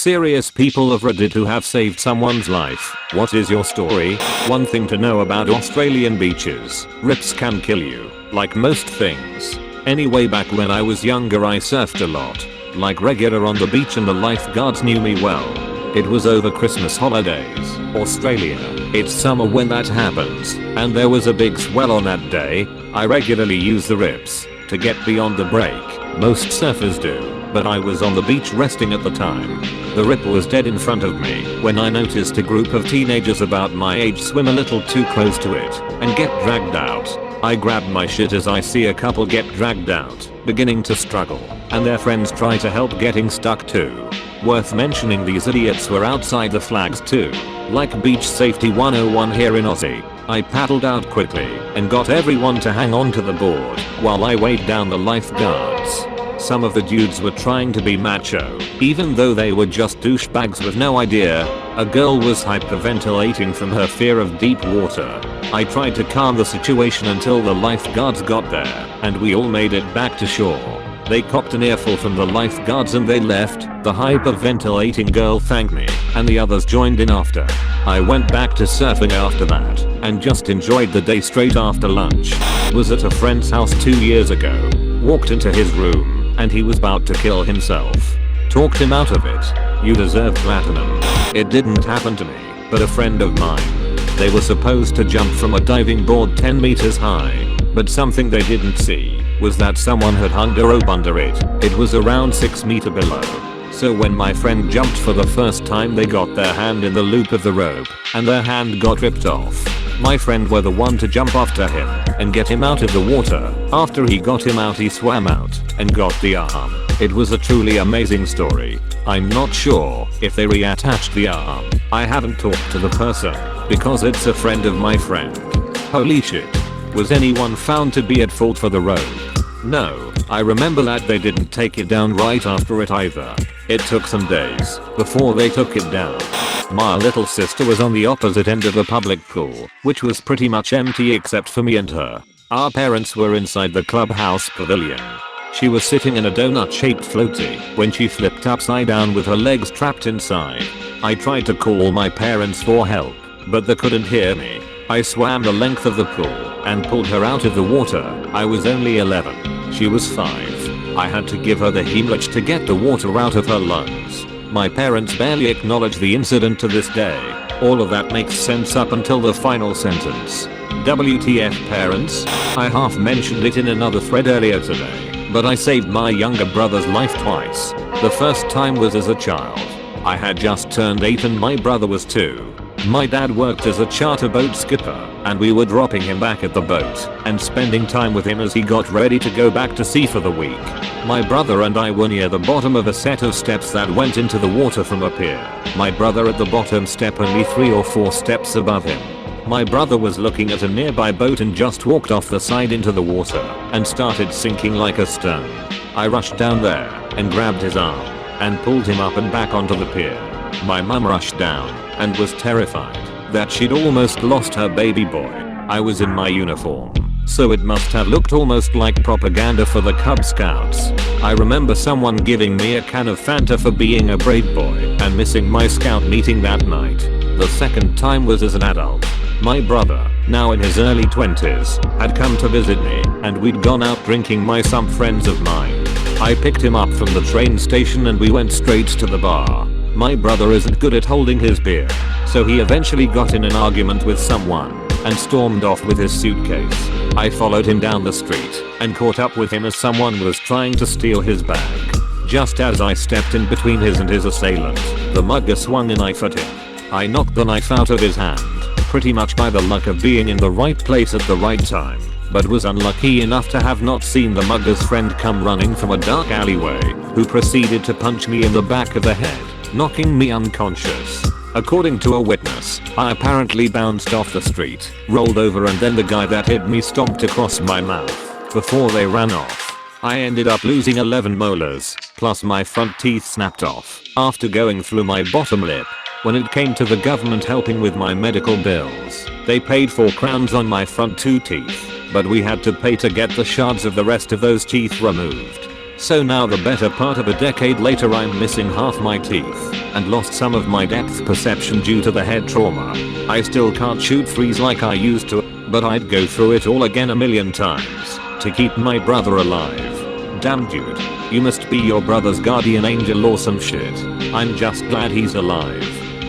serious people of Reddit who have saved someone's life. What is your story? One thing to know about Australian beaches, rips can kill you, like most things. Anyway, back when I was younger I surfed a lot, like regular on the beach, and the lifeguards knew me well. It was over Christmas holidays, Australia. It's summer when that happens, and there was a big swell on that day. I regularly use the rips to get beyond the break. Most surfers do, but I was on the beach resting at the time. The rip was dead in front of me when I noticed a group of teenagers about my age swim a little too close to it and get dragged out. I grabbed my shit as I see a couple get dragged out, beginning to struggle, and their friends try to help getting stuck too. Worth mentioning, these idiots were outside the flags too. Like beach safety 101 here in Aussie. I paddled out quickly and got everyone to hang on to the board while I weighed down the lifeguards. Some of the dudes were trying to be macho, even though they were just douchebags with no idea. A girl was hyperventilating from her fear of deep water. I tried to calm the situation until the lifeguards got there, and we all made it back to shore. They copped an earful from the lifeguards and they left. The hyperventilating girl thanked me, and the others joined in after. I went back to surfing after that, and just enjoyed the day straight after lunch. Was at a friend's house 2 years ago. Walked into his room, and he was about to kill himself. Talked him out of it. You deserve platinum. It didn't happen to me, but a friend of mine. They were supposed to jump from a diving board 10 meters high, but something they didn't see was that someone had hung a rope under it. It was around 6 meters below. So when my friend jumped for the first time, they got their hand in the loop of the rope, and their hand got ripped off. My friend were the one to jump after him and get him out of the water. After he got him out, he swam out and got the arm. It was a truly amazing story. I'm not sure if they reattached the arm. I haven't talked to the person because it's a friend of my friend. Holy shit. Was anyone found to be at fault for the rope? No, I remember that they didn't take it down right after it either. It took some days before they took it down. My little sister was on the opposite end of a public pool, which was pretty much empty except for me and her. Our parents were inside the clubhouse pavilion. She was sitting in a donut-shaped floaty when she flipped upside down with her legs trapped inside. I tried to call my parents for help, but they couldn't hear me. I swam the length of the pool and pulled her out of the water. I was only 11. She was 5. I had to give her the Heimlich to get the water out of her lungs. My parents barely acknowledge the incident to this day. All of that makes sense up until the final sentence. WTF parents? I half mentioned it in another thread earlier today, but I saved my younger brother's life twice. The first time was as a child. I had just turned 8 and my brother was 2. My dad worked as a charter boat skipper, and we were dropping him back at the boat and spending time with him as he got ready to go back to sea for the week. My brother and I were near the bottom of a set of steps that went into the water from a pier. My brother at the bottom step, only 3 or 4 steps above him. My brother was looking at a nearby boat and just walked off the side into the water and started sinking like a stone. I rushed down there and grabbed his arm and pulled him up and back onto the pier. My mum rushed down and was terrified that she'd almost lost her baby boy. I was in my uniform, so it must have looked almost like propaganda for the Cub Scouts. I remember someone giving me a can of Fanta for being a brave boy and missing my scout meeting that night. The second time was as an adult. My brother, now in his early 20s, had come to visit me, and we'd gone out drinking with some friends of mine. I picked him up from the train station and we went straight to the bar. My brother isn't good at holding his beer, so he eventually got in an argument with someone and stormed off with his suitcase. I followed him down the street and caught up with him as someone was trying to steal his bag. Just as I stepped in between his and his assailant, the mugger swung a knife at him. I knocked the knife out of his hand, pretty much by the luck of being in the right place at the right time, but was unlucky enough to have not seen the mugger's friend come running from a dark alleyway, who proceeded to punch me in the back of the head, knocking me unconscious. According to a witness, I apparently bounced off the street, rolled over, and then the guy that hit me stomped across my mouth before they ran off. I ended up losing 11 molars, plus my front teeth snapped off after going through my bottom lip. When it came to the government helping with my medical bills, they paid 4 crowns on my front 2 teeth, but we had to pay to get the shards of the rest of those teeth removed. So now the better part of a decade later I'm missing half my teeth and lost some of my depth perception due to the head trauma. I still can't shoot threes like I used to, but I'd go through it all again a million times to keep my brother alive. Damn dude, you must be your brother's guardian angel or some shit. I'm just glad he's alive.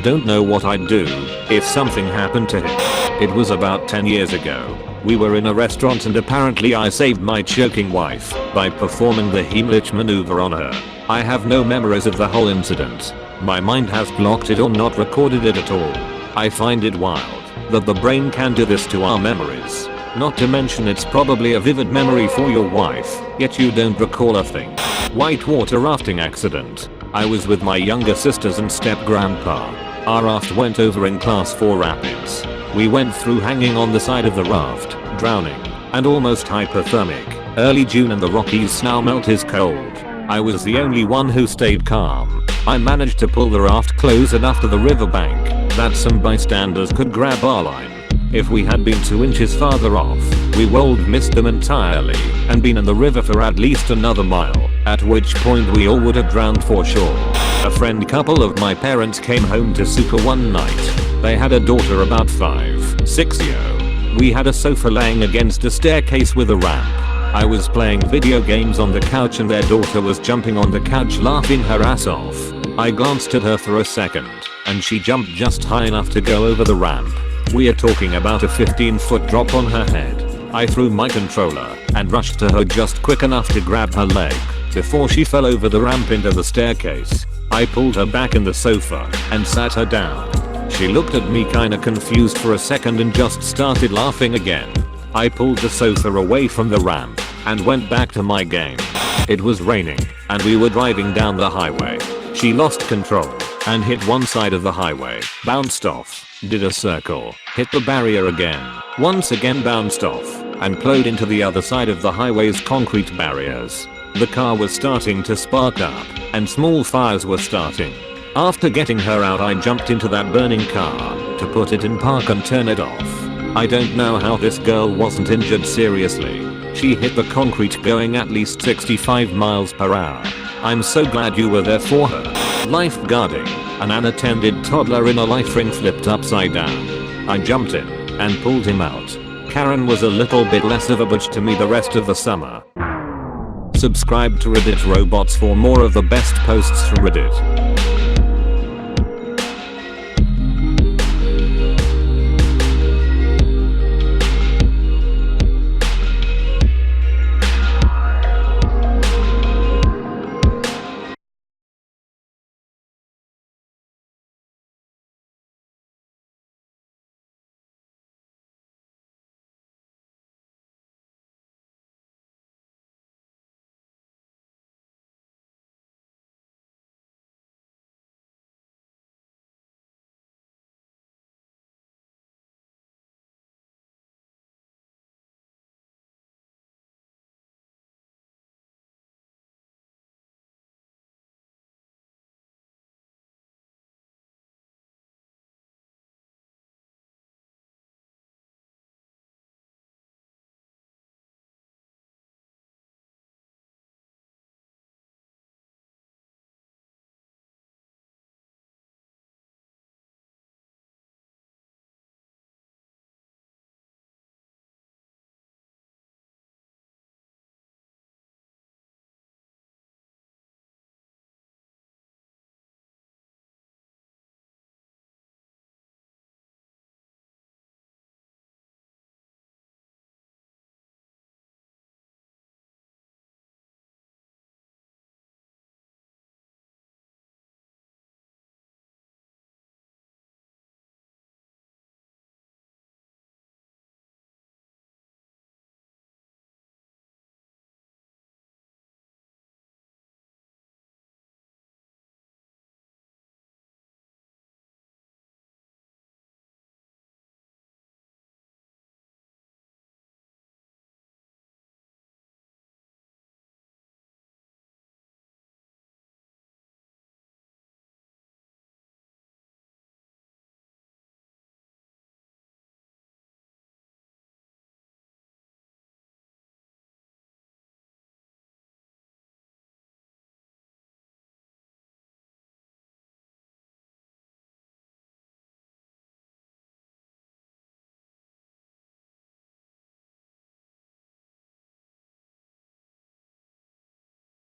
Don't know what I'd do if something happened to him. It was about 10 years ago. We were in a restaurant and apparently I saved my choking wife by performing the Heimlich maneuver on her. I have no memories of the whole incident. My mind has blocked it or not recorded it at all. I find it wild that the brain can do this to our memories. Not to mention it's probably a vivid memory for your wife, yet you don't recall a thing. Whitewater rafting accident. I was with my younger sisters and step-grandpa. Our raft went over in class 4 rapids. We went through hanging on the side of the raft, drowning, and almost hypothermic. Early June and the Rockies snow melt is cold. I was the only one who stayed calm. I managed to pull the raft close enough to the riverbank that some bystanders could grab our line. If we had been 2 inches farther off, we would have missed them entirely and been in the river for at least another mile, at which point we all would have drowned for sure. A friend couple of my parents came home to Suka one night. They had a daughter about 5-6 years. We had a sofa laying against a staircase with a ramp. I was playing video games on the couch and their daughter was jumping on the couch laughing her ass off. I glanced at her for a second and she jumped just high enough to go over the ramp. We are talking about a 15-foot drop on her head. I threw my controller and rushed to her just quick enough to grab her leg before she fell over the ramp into the staircase. I pulled her back in the sofa and sat her down. She looked at me kinda confused for a second and just started laughing again. I pulled the sofa away from the ramp and went back to my game. It was raining and we were driving down the highway. She lost control and hit one side of the highway, bounced off, did a circle, hit the barrier again, once again bounced off, and plowed into the other side of the highway's concrete barriers. The car was starting to spark up and small fires were starting. After getting her out I jumped into that burning car to put it in park and turn it off. I don't know how this girl wasn't injured seriously. She hit the concrete going at least 65 miles per hour. I'm so glad you were there for her. Lifeguarding. An unattended toddler in a life ring flipped upside down. I jumped in and pulled him out. Karen was a little bit less of a bitch to me the rest of the summer. Subscribe to Reddit Robots for more of the best posts from Reddit.